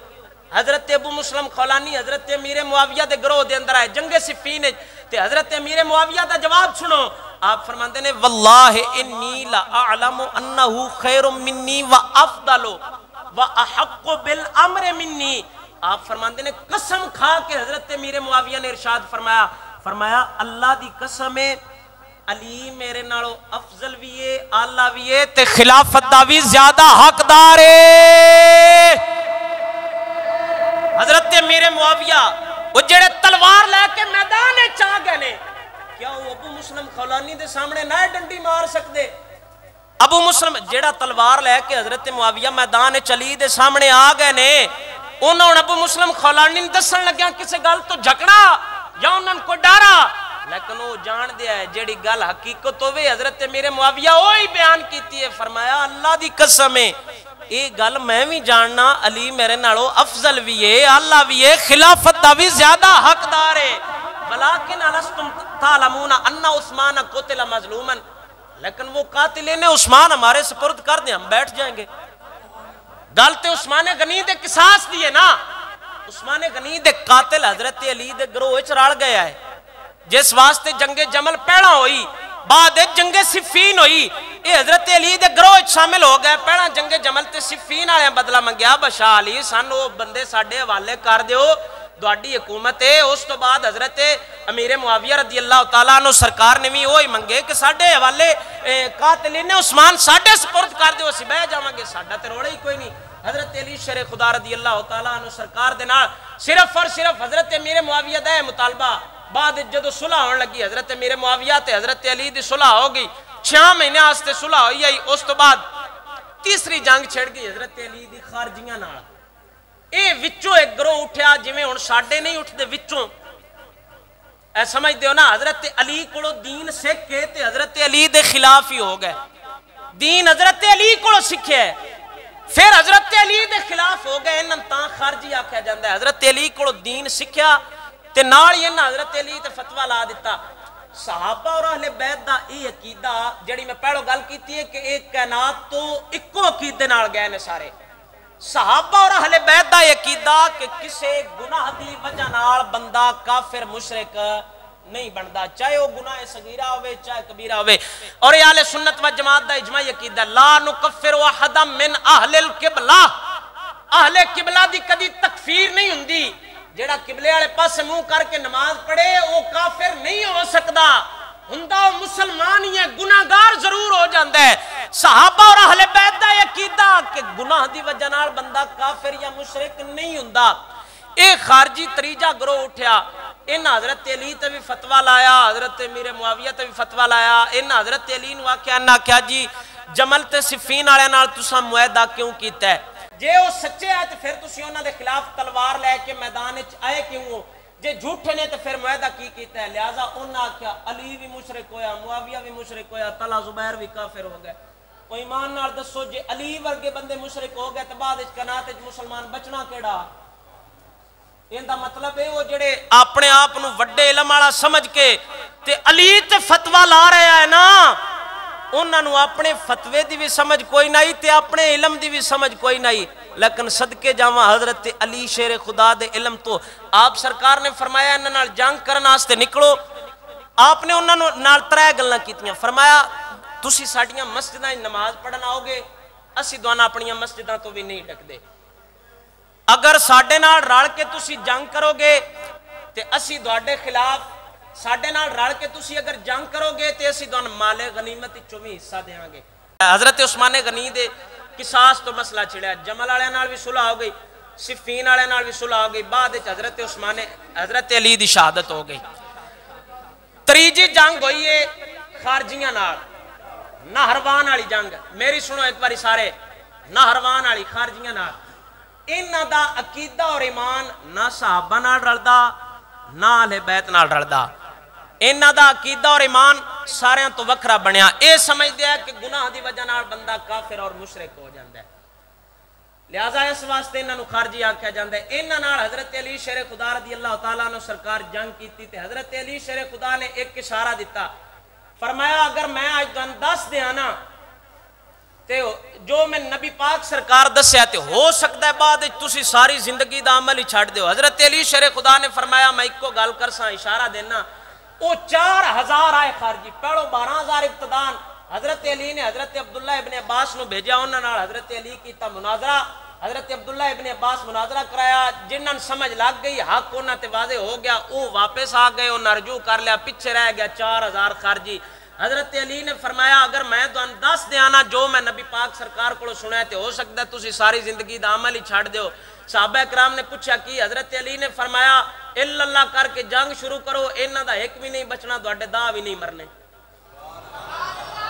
حضرت ابو مسلم خولانی حضرت امیر معاویہ دے گروہ دے اندر آئے جنگ صفین تے حضرت امیر معاویہ دا جواب سنو آپ فرماندے نے واللہ انی لا اعلم انہو خیر منی و افضل و احق بالامر منی آپ فرماندے نے قسم کھا کے حضرت امیر معاویہ نے ارشاد فرمایا اللہ دی قسم ہے علی میرے نالو افضل بھی ہے آلہ بھی ہے تے خلافت دا بھی زیادہ حقدار ہے حضرت امیر معاویہ وہ جڑے تلوار لے کے میدان چاہ گئے نے کیا وہ ابو مسلم خولانی دے سامنے نہ ڈنڈی مار سکتے ابو مسلم جڑا تلوار لے کے حضرت معاویہ میدان چلی دے سامنے آ گئے نے انہوں ابو مسلم خولانی دسن لگیا کسے گل تو جھکڑا یا انہوں کو ڈارا لیکن وہ جان دیا ہے جیڑی گل حقیقت ہوئے حضرت میرے معاویہ وہی بیان کیتی ہے. فرمایا اللہ دی قسم ہے یہ گل میں بھی جاننا علی میرے نالوں افضل بھی ہے اللہ بھی ہے خلافت دا بھی زیادہ حقدار ہے. ولیکن الستم تعلمون ان عثمان قتل مظلوما لیکن وہ قاتل نے عثمان ہمارے سپرد کر دیں ہم بیٹھ جائیں گے. گل تے عثمان غنی دے قصاص دیے نا. عثمان غنی دے قاتل حضرت علی دے گروہ وچ رل گیا ہے جس واسطے جنگ جمل پہلا ہوئی بعد جنگ صفین ہوئی یہ حضرت علی دے گروہ شامل ہو گئے. پہلا جنگ جمل تے صفین والے بدلہ منگیا بادشاہ علی سن وہ بندے ساڈے حوالے کر دیو دوڑی حکومت ہے. اس تو بعد حضرت امیر معاویہ رضی اللہ تعالیٰ عنہ سرکار نے بھی وہی منگے کہ ساڈے حوالے قاتلین عثمان ساڈے سپرد کر دیو اسی بہ جاواں گے ساڈا تے روڑا ہی کوئی نہیں. حضرت علی شیر خدا رضی اللہ تعالیٰ عنہ سرکار دے نال صرف اور صرف حضرت امیر معاویہ دا مطالبہ بعد جدو صلح ہونے لگی حضرت امیر معاویہ تے حضرت علی دی صلح ہو گئی 6 مہینے واسطے صلح ہوئی آئی. اس تو بعد تیسری جنگ چھڑ گئی حضرت علی دی خارجیاں نال. اے وچوں ایک گروہ اٹھیا جویں ہن ساڈے نہیں اٹھدے وچوں اے سمجھ دیو نا حضرت علی کولو دین سکھ کے تے حضرت علی دے خلاف ہی ہو گئے. دین حضرت علی کولو سکھیا ہے پھر حضرت علی دے خلاف ہو گئے. انہاں تاں خارجی آکھیا جاندا ہے حضرت علی کولو دین سکھیا تے نال ہی انہاں حضرت علی تے فتویٰ لا دیتا. صحابہ اور اہل بیت دا یہ عقیدہ جڑی میں پہلو گل کیتی ہے کہ ایک کائنات تو اکو عقیدے نال گئے نے سارے. صحابہ اور اہل بیت دا یہ عقیدہ کہ کسے گناہ دی وجہ نال بندہ کافر مشرک نہیں بندا چاہے وہ گناہ صغیرہ ہوئے چاہے کبیرہ ہوئے. اور یہ اہل سنت و جماعت دا اجماعی عقیدہ لا نکفر احدا من اہل القبلہ اہل قبلہ دی کدی تکفیر نہیں ہوندی. جیڑا قبلے والے پاس منہ کر کے نماز پڑھے وہ کافر نہیں ہو سکتا ہوندا وہ مسلمان ہی ہے گناہگار ضرور ہو جاندا ہے. صحابہ اور اہل بیت دا عقیدہ کہ گناہ دی وجہ نال بندہ کافر یا مشرک نہیں ہوندا. ایک خارجی تریجا گروہ اٹھیا ان حضرت علی تے بھی فتویٰ لایا حضرت امیر معاویہ تے بھی فتویٰ لایا. ان حضرت علی نو آکھیا جی جمل تے صفین والے نال تساں معاہدہ کیوں کیتا ہے جے وہ سچے ہے تو پھر تسی انہاں دے خلاف تلوار لے کے میدان وچ آئے کیوں ہو جے جھوٹے نے تو پھر معاہدہ کی کیتا ہے. لہذا انہاں آکھیا علی بھی مشرک ہویا معاویہ بھی مشرک ہویا طلحہ زبیر بھی کافر ہو گئے. او ایمان نال دسو جے علی ورگے بندے مشرک ہو گئے تو بعد وچ کائنات وچ مسلمان بچنا کیڑا. ان دا مطلب ہے وہ جڑے اپنے آپ نو وڈے علم والا سمجھ کے تے علی تے فتویٰ لا رہا ہے نا انہاں نو اپنے فتوے دی بھی سمجھ کوئی نہیں تے اپنے علم دی بھی سمجھ کوئی نہیں. لیکن صدقے جاواں حضرت علی شیر خدا دے علم تو آپ سرکار نے فرمایا انہاں نال جنگ کرن واسطے نکلو. آپ نے انہاں نال 3 گلاں کیتیاں. فرمایا تسی ساڈیاں مسجداں نماز پڑھن آؤ گے اسی دوانا اپنیاں مسجداں تو بھی نہیں ڈکدے. اگر ساڈے نال رل کے تسی جنگ کرو گے تے اسی تواڈے خلاف ساڈے نال رل کے تسی اگر جنگ کرو گے تے اسی تانوں مال غنیمت وچوں بھی حصہ دیاں گے. حضرت عثمان غنی دے قصاص تو مسئلہ چھڑیا. جمل والے نال بھی صلح ہو گئی صفین والے نال بھی صلح ہو گئی. بعد وچ حضرت علی دی شہادت ہو گئی. تریجی جنگ ہوئی ہے خارجیاں نال نہروان والی جنگ. میری سنو ایک باری سارے نہروان والی خارجیاں نال انہاں دا عقیدہ اور ایمان نہ صحابہ نال رلدا نہ اہل بیت نال رلدا. انہاں دا عقیدہ اور ایمان سارے تو وکھرا بنیا. اے سمجھ دیا کہ گناہ دی وجہ نال بندہ کافر اور مشرک ہو جاندا ہے. لہذا اس واسطے انہاں نو خارجی آکھیا جاندا ہے. انہاں نال حضرت علی شیر خدا رضی اللہ تعالیٰ عنہ سرکار جنگ کیتی تے حضرت علی شیر خدا نے ایک اشارہ دیتا. فرمایا اگر میں آج تانوں دس دیاں نا تے جو میں نبی پاک سرکار دسیا تے ہو سکتا ہے بعد تسی ساری زندگی دا عمل ہی چھڑ دیو. حضرت علی شیر خدا نے فرمایا میں ایک کو گل کرساں اشارہ دینا. وہ 4000 آئے خارجی پہلو 12000 ابتدان حضرت علی نے حضرت عبداللہ ابن عباس نو بھیجا. انہاں نال حضرت علی کیتا مناظرہ. حضرت عبداللہ ابن عباس مناظرہ کرایا. جنہاں سمجھ لگ گئی حق انہاں تے واضح ہو گیا وہ واپس آ گئے. انہاں رجوع کر لیا پیچھے رہ گیا 4000 خارجی. حضرت علی نے فرمایا اگر میں تانوں دس دیاں جو میں نبی پاک سرکار کو سنیا تے ہو سکتا ہے تسی ساری زندگی دا عمل ہی چھڑ دیو. صحابہ کرام نے پوچھا کی حضرت علی نے فرمایا الا اللہ کر کے جنگ شروع کرو. انہاں دا ایک بھی نہیں بچنا تواڈے 10 بھی نہیں مرنے.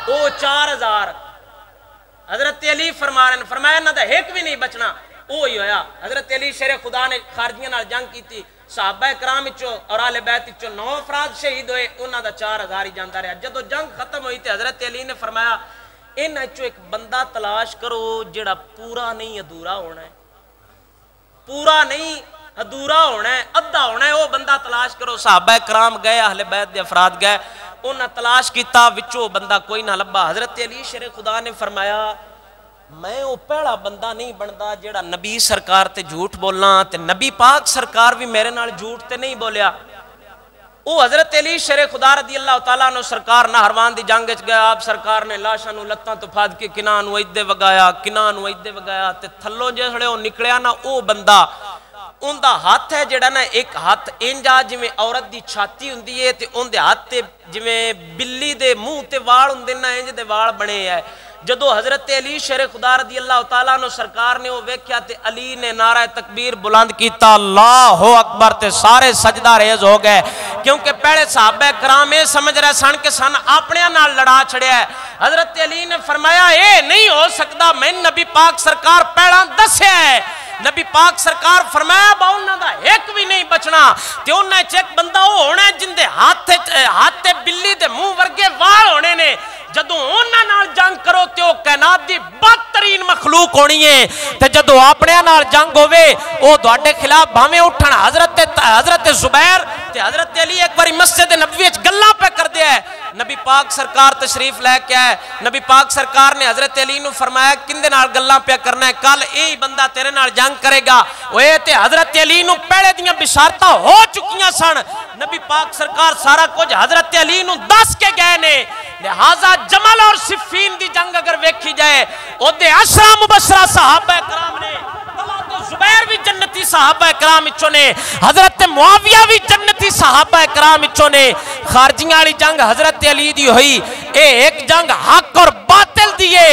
او 4000 حضرت علی فرما رہے ہیں فرمایا انہاں دا ایک بھی نہیں بچنا. او ہی ہویا. حضرت علی شیر خدا نے خارجیاں نال جنگ کیتی. صحابہ اکرام وچوں اور اہل بیت وچوں 9 افراد شہید ہوئے، انہاں دا 4000 ہی جاندا رہا۔ جدوں جنگ ختم ہوئی تے حضرت علی نے فرمایا انہاں وچوں ایک بندہ تلاش کرو جڑا پورا نہیں ادھورا ہونا ہے، پورا نہیں ادھورا ہونا ہے، ادھا ہونا ہے، وہ بندہ تلاش کرو۔ صحابہ اکرام گئے، اہل بیت دے افراد گئے، انہاں تلاش کیتا، وچوں بندہ کوئی نہ لبا۔ حضرت علی شیر خدا نے فرمایا میں وہ پہلا بندہ نہیں بندا جیڑا نبی سرکار تے جھوٹ بولنا، تے نبی پاک سرکار بھی میرے نال جھوٹ تے نہیں بولیا۔ وہ حضرت علی شیر خدا رضی اللہ تعالیٰ عنہ سرکار نہروان دی جنگ وچ گیا، آپ سرکار نے لاشاں نو لتاں تو پھاد کے کناں نو ایدے وگایا، کناں نو ایدے وگایا، تے تھلوں جسڑے وہ نکلیا نا او بندہ ان دا ہاتھ ہے جڑا نا ایک ہاتھ انجا جویں عورت دی چھاتی ہوندی ہے تے ان دے ہاتھ تے جویں بلی دے منہ تے وال ہوندے نا انج دے وال بنے ہے۔ جدو حضرت علی شیر خدا رضی اللہ تعالیٰ عنہ سرکار نے وہ ویکھیا تے علی نے نعرہ تکبیر بلند کیتا، اللہ اکبر، تے سارے سجدہ ریز ہو گئے، کیونکہ پہلے صحابہ کرام یہ سمجھ رہے سن کہ سن اپنے نال لڑا چھڑیا ہے۔ حضرت علی نے فرمایا اے نہیں ہو سکتا، میں نبی پاک سرکار پہلا دسیا ہے۔ نبی پاک سرکار فرمایا با انہاں دا ایک بھی نہیں بچنا، تے انہاں وچ ایک بندہ وہ ہونا ہے جن دے ہاتھ بلی دے منہ ورگے وال ہونے نے۔ جدو انہاں نال جنگ کرو تے او کائنات دی بدترین مخلوق ہونی ہے، تے جدو اپنے نال جنگ ہوے او تواڈے خلاف بھاویں اٹھن۔ حضرت زبیر تے حضرت علی ایک باری مسجد نبوی وچ گلاں پہ کر دیا ہے، نبی پاک سرکار تشریف لے کے آئے، نبی پاک سرکار نے حضرت علی نو فرمایا کندے نال گلاں پہ کرنا ہے، کل یہی بندہ تیرے نال جنگ کرے گا۔ اوے تے حضرت علی نو پہلے دیاں بشارتاں ہو چکیاں سن، نبی پاک سرکار سارا کچھ حضرت علی نو دس کے گئے نے۔ لہذا جمل اور صفین دی جنگ اگر ویکھی جائے او دے 10 مبشرہ صحابہ کرام نے، زبیر بھی جنتی صحابہ کرام اچھو نے، حضرت معاویہ بھی جنتی صحابہ کرام اچھو نے۔ خارجیاں والی جنگ حضرت علی دی ہوئی، اے ایک جنگ حق اور باطل دیئے،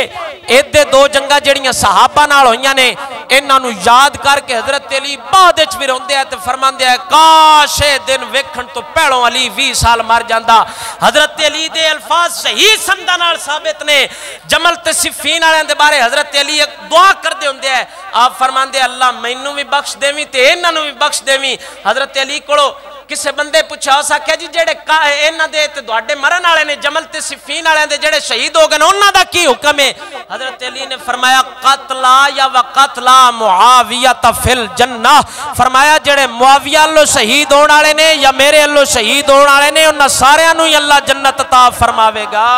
ایدے 2 جنگاں جڑیاں صحابہ نال ہوئیاں نے، انہاں نو یاد کر کے حضرت علی بعد وچ بھی روندے ہیں تے فرماندے ہیں کاش اے دن ویکھن تو پہلوں علی 20 سال مر جاندا۔ حضرت علی دے الفاظ صحیح سنداں نال ثابت نے۔ جمل تے صفین والے دے بارے حضرت علی ایک دعا کردے ہوندے ہیں، آپ فرماندے اللہ مینوں بھی بخش دیویں تے انہاں نوں بھی بخش دیویں۔ حضرت علی کولو کسے بندے پوچھا اس آکھیا جی جڑے انہاں دے تے تواڈے مرن والے نے جمل تے صفین والے دے جڑے شہید ہو گئے انہاں دا کی حکم ہے؟ حضرت علی نے فرمایا قتلا یا وقتلا معاویہ فی الجنہ، فرمایا جڑے معاویہ اللہ شہید ہون والے نے یا میرے اللہ شہید ہون والے نے انہاں سارے نوں اللہ جنت عطا فرماوے گا۔